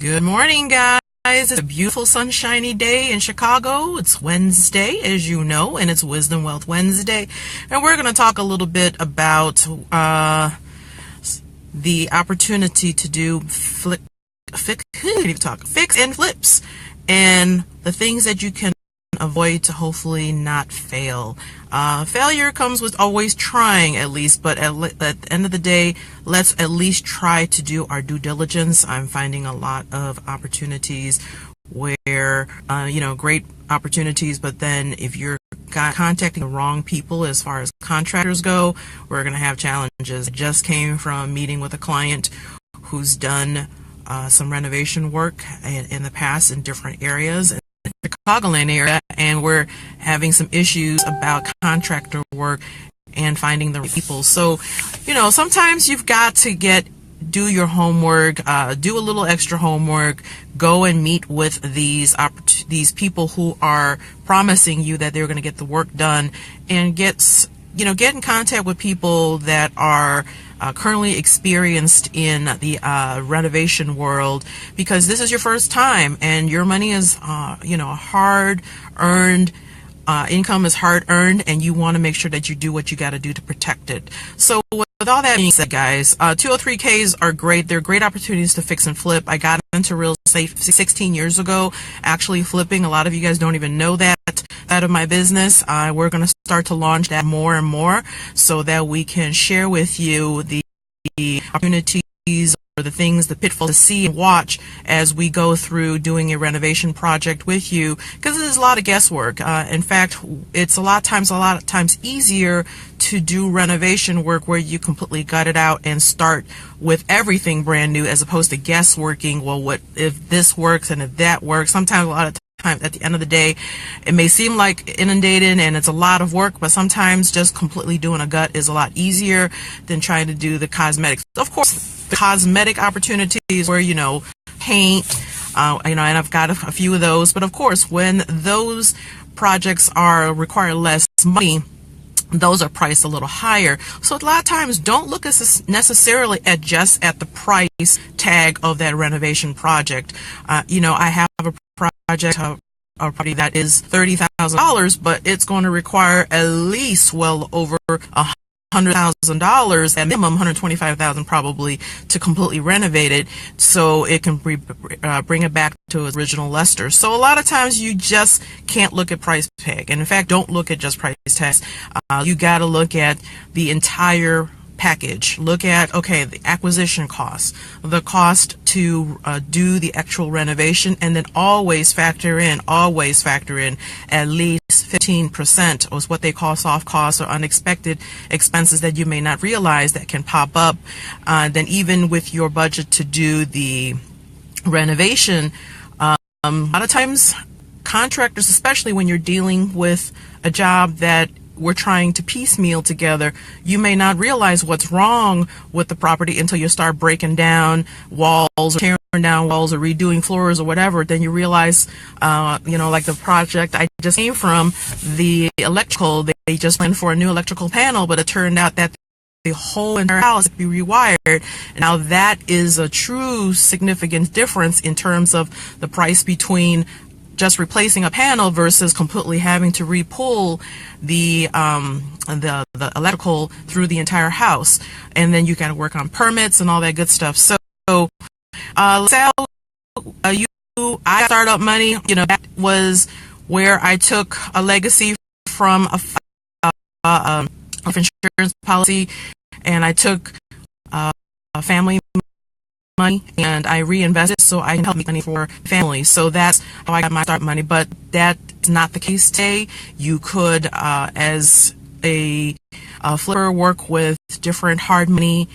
Good morning, guys. It's a beautiful sunshiny day in Chicago. It's Wednesday, as you know, and it's Wisdom Wealth Wednesday. And we're going to talk a little bit about the opportunity to do fix and flips and the things that you can avoid to hopefully not fail. Failure comes with always trying, at least, but at the end of the day, let's at least try to do our due diligence. I'm finding a lot of opportunities where, great opportunities, but then if you're contacting the wrong people as far as contractors go, we're going to have challenges. I just came from meeting with a client who's done some renovation work in the past in different areas in the Chicagoland area, and we're having some issues about contractor work and finding the right people. So, sometimes you've got to do your homework, do a little extra homework, go and meet with these people who are promising you that they're going to get the work done, and get in contact with people that are currently experienced in the renovation world, because this is your first time and your money is hard earned. Income is hard earned, and you want to make sure that you do what you got to do to protect it. So with all that being said, guys, 203Ks are great. They're great opportunities to fix and flip. I got into real estate 16 years ago, actually flipping. A lot of you guys don't even know that of my business. We're going to start to launch that more and more so that we can share with you the opportunities or the things, the pitfalls to see and watch as we go through doing a renovation project with you, because there's a lot of guesswork. In fact, it's a lot of times easier to do renovation work where you completely gut it out and start with everything brand new, as opposed to guessworking. Well, what if this works and if that works? Sometimes, a lot of times, at the end of the day, it may seem like inundated and it's a lot of work, but sometimes just completely doing a gut is a lot easier than trying to do the cosmetics. Of course, the cosmetic opportunities where, paint, and I've got a few of those, but of course, when those projects require less money, those are priced a little higher. So a lot of times, don't look necessarily at the price tag of that renovation project. I have a project, a property that is $30,000, but it's going to require at least well over $100,000 at minimum, $125,000 probably, to completely renovate it so it can bring it back to its original luster. So a lot of times you just can't look at price tag, and in fact, don't look at just price tags. You got to look at the entire package. Look at, the acquisition costs, the cost to do the actual renovation, and then always factor in at least 15% of what they call soft costs or unexpected expenses that you may not realize that can pop up. Then even with your budget to do the renovation, a lot of times contractors, especially when you're dealing with a job that we're trying to piecemeal together, you may not realize what's wrong with the property until you start breaking down walls or tearing down walls or redoing floors or whatever. Then you realize, like the project I just came from, the electrical, they just went for a new electrical panel, but it turned out that the whole entire house had to be rewired. Now that is a true significant difference in terms of the price between just replacing a panel versus completely having to repull the electrical through the entire house, and then you got to work on permits and all that good stuff. So, I startup money. That was where I took a legacy from a insurance policy, and I took a family money and I reinvested so I can help make money for families. So that's how I got my start money. But that is not the case today. You could, as a flipper, work with different hard money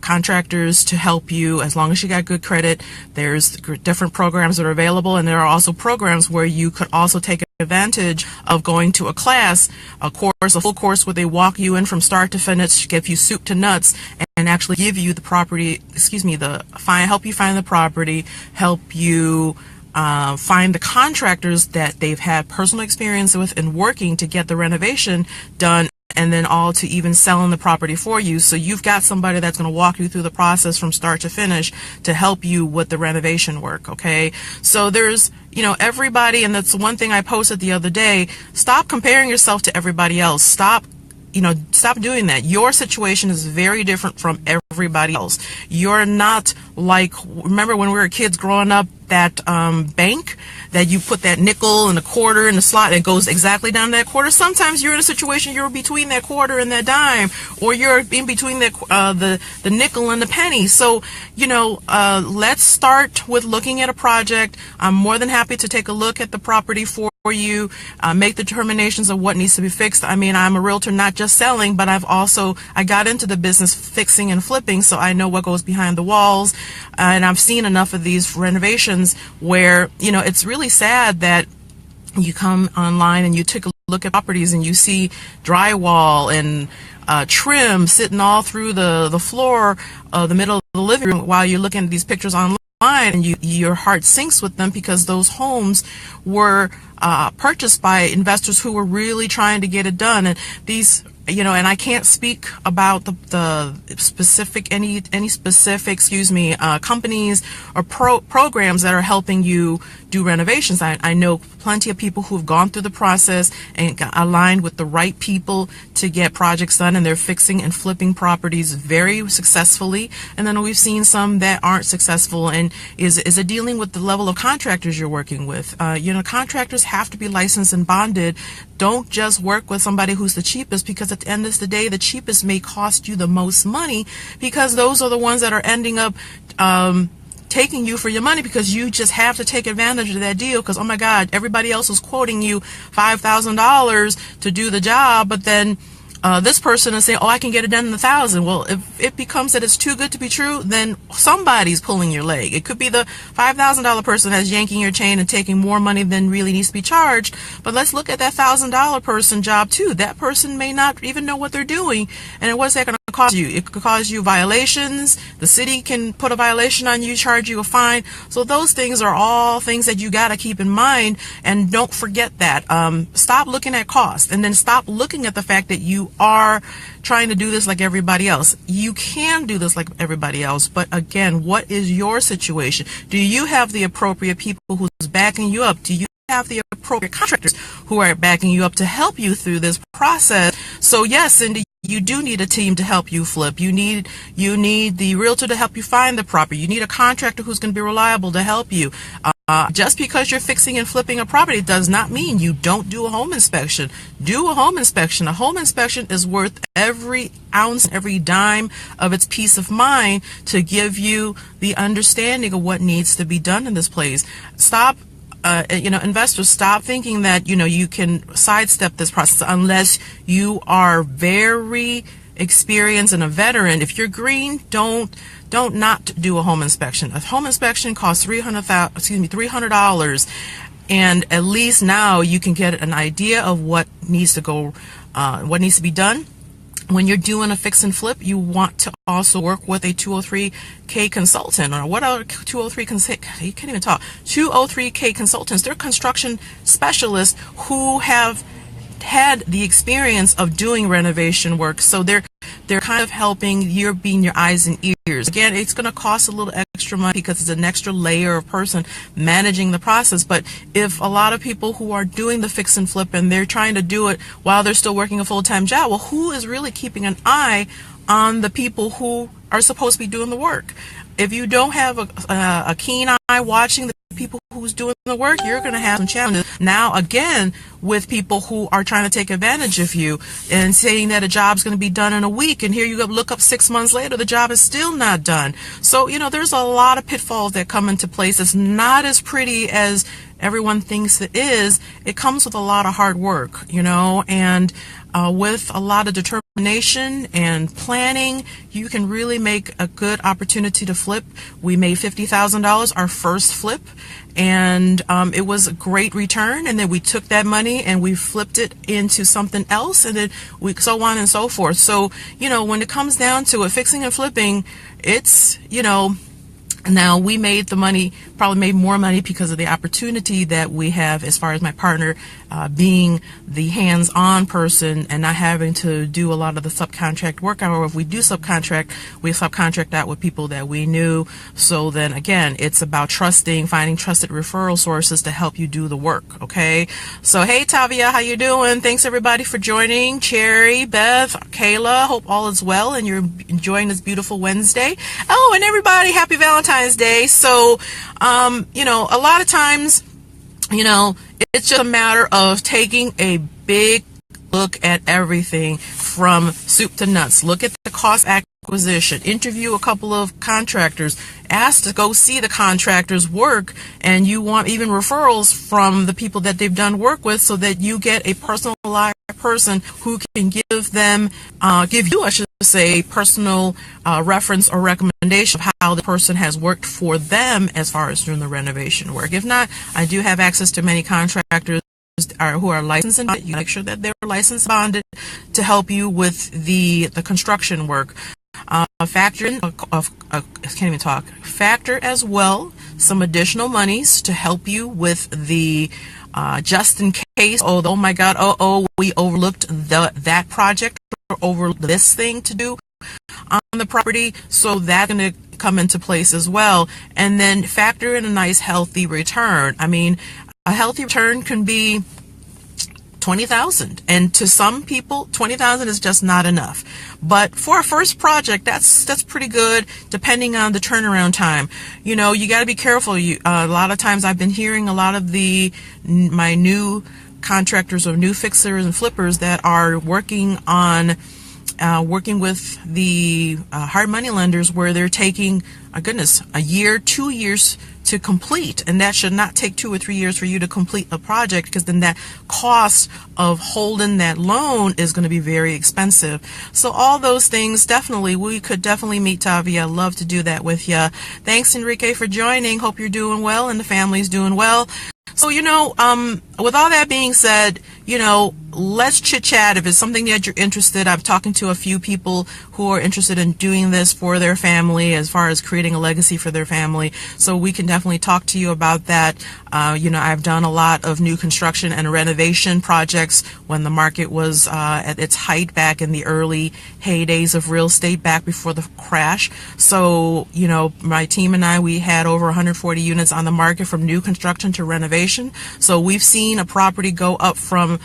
contractors to help you as long as you got good credit. There's different programs that are available, and there are also programs where you could also take advantage of going to a class, a full course where they walk you in from start to finish, give you soup to nuts, and actually give you the property, help you find the property, help you find the contractors that they've had personal experience with in working to get the renovation done, and then all to even selling the property for you. So you've got somebody that's going to walk you through the process from start to finish to help you with the renovation work. Okay. So there's, everybody, and that's one thing I posted the other day. Stop comparing yourself to everybody else. Stop doing that. Your situation is very different from everybody else. You're not like, remember when we were kids growing up, that bank that you put that nickel and a quarter in the slot and it goes exactly down that quarter. Sometimes you're in a situation you're between that quarter and that dime, or you're in between that the nickel and the penny. So let's start with looking at a project. I'm more than happy to take a look at the property for you, make the determinations of what needs to be fixed. I mean, I'm a realtor, not just selling, but I got into the business fixing and flipping, so I know what goes behind the walls, and I've seen enough of these renovations where, it's really sad that you come online and you take a look at properties and you see drywall and trim sitting all through the floor of the middle of the living room while you're looking at these pictures online, and your heart sinks with them because those homes were purchased by investors who were really trying to get it done. And these, and I can't speak about the specific, any specific, companies or programs that are helping you do renovations. I know plenty of people who've gone through the process and got aligned with the right people to get projects done, and they're fixing and flipping properties very successfully. And then we've seen some that aren't successful. And is it dealing with the level of contractors you're working with? Contractors have to be licensed and bonded. Don't just work with somebody who's the cheapest, because at the end of the day, the cheapest may cost you the most money, because those are the ones that are ending up taking you for your money, because you just have to take advantage of that deal because, oh my God, everybody else is quoting you $5,000 to do the job, but then this person is saying, oh, I can get it done in 1,000. Well, if it becomes that it's too good to be true, then somebody's pulling your leg. It could be the $5,000 person that's yanking your chain and taking more money than really needs to be charged. But let's look at that $1,000 person job too. That person may not even know what they're doing. And what's that going to cost you? It could cause you violations. The city can put a violation on you, charge you a fine. So those things are all things that you got to keep in mind. And don't forget that. Stop looking at cost, and then stop looking at the fact that you are trying to do this like everybody else. You can do this like everybody else, but again, what is your situation? Do you have the appropriate people who's backing you up? Do you have the appropriate contractors who are backing you up to help you through this process? So yes, Cindy, you do need a team to help you flip. You need the realtor to help you find the property. You need a contractor who's going to be reliable to help you. Just because you're fixing and flipping a property does not mean you don't do a home inspection. Do a home inspection. A home inspection is worth every ounce, every dime of its peace of mind to give you the understanding of what needs to be done in this place. Stop. Investors, stop thinking that, you can sidestep this process unless you are very experienced and a veteran. If you're green, don't not do a home inspection. A home inspection costs $300, and at least now you can get an idea of what needs to be done. When you're doing a fix and flip, you want to also work with a 203K consultant. Or what are 203K? You can't even talk. 203K consultants. They're construction specialists who have had the experience of doing renovation work, so they're kind of helping. You're being your eyes and ears. Again, it's going to cost a little extra money because it's an extra layer of person managing the process. But if a lot of people who are doing the fix and flip and they're trying to do it while they're still working a full-time job, well, who is really keeping an eye on the people who are supposed to be doing the work? If you don't have a keen eye watching the people who's doing the work, you're going to have some challenges. Now, again, with people who are trying to take advantage of you and saying that a job's going to be done in a week, and here you go look up 6 months later, the job is still not done. So, there's a lot of pitfalls that come into place. It's not as pretty as everyone thinks it is. It comes with a lot of hard work, and with a lot of determination and planning, you can really make a good opportunity to flip. We made $50,000 our first flip, and it was a great return. And then we took that money and we flipped it into something else, and then we so on and so forth. So, when it comes down to it, fixing and flipping, it's, Now, we made the money, probably made more money because of the opportunity that we have as far as my partner being the hands-on person and not having to do a lot of the subcontract work. However, if we do subcontract, we subcontract out with people that we knew. So then again, it's about trusting, finding trusted referral sources to help you do the work. Okay. So, hey, Tavia, how you doing? Thanks everybody for joining. Cherry, Beth, Kayla, hope all is well and you're enjoying this beautiful Wednesday. Oh, and everybody, happy Valentine's Day. So, you know, a lot of times, you know, it's just a matter of taking a big look at everything from soup to nuts. Look at the cost acquisition, interview a couple of contractors, ask to go see the contractors work, and you want even referrals from the people that they've done work with so that you get a personalized person who can give them, give you, I should say, a personal reference or recommendation of how the person has worked for them as far as doing the renovation work. If not, I do have access to many contractors who are licensed and you make sure that they're licensed bonded to help you with the construction work. Factor as well some additional monies to help you with the just in case. Oh my God! We overlooked that project or over this thing to do on the property, so that's going to come into place as well. And then factor in a nice healthy return. I mean, a healthy return can be $20,000, and to some people $20,000 is just not enough, but for a first project that's pretty good depending on the turnaround time. You know, you got to be careful. A lot of times I've been hearing a lot of my new contractors or new fixers and flippers that are working with the hard money lenders where they're taking, goodness, a year, 2 years to complete, and that should not take 2 or 3 years for you to complete a project, because then that cost of holding that loan is going to be very expensive. So all those things, definitely, we could definitely meet Tavia. I'd love to do that with you. Thanks, Enrique, for joining. Hope you're doing well and the family's doing well. So, you know, with all that being said, you know, let's chit chat. If it's something that you're interested, I'm talking to a few people who are interested in doing this for their family, as far as creating a legacy for their family. So we can definitely talk to you about that. You know, I've done a lot of new construction and renovation projects when the market was at its height back in the early heydays of real estate, back before the crash. So, you know, my team and I, we had over 140 units on the market from new construction to renovation. So we've seen a property go up from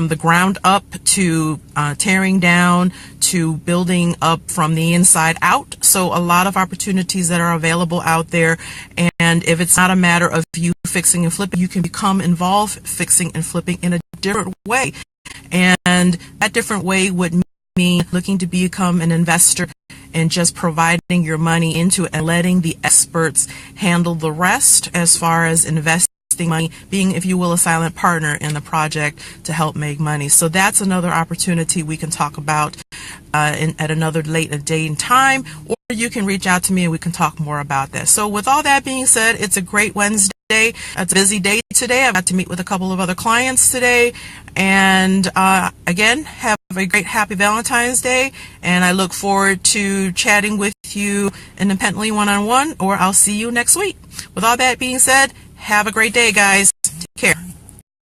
the ground up to tearing down to building up from the inside out. So a lot of opportunities that are available out there. And if it's not a matter of you fixing and flipping, you can become involved fixing and flipping in a different way. And that different way would mean looking to become an investor and just providing your money into it and letting the experts handle the rest as far as investing money, being, if you will, a silent partner in the project to help make money. So that's another opportunity we can talk about at another later date and time, or you can reach out to me and we can talk more about that. So with all that being said, it's a great Wednesday. It's a busy day today. I've got to meet with a couple of other clients today. And again, have a great happy Valentine's Day. And I look forward to chatting with you independently one-on-one, or I'll see you next week. With all that being said, have a great day, guys. Take care.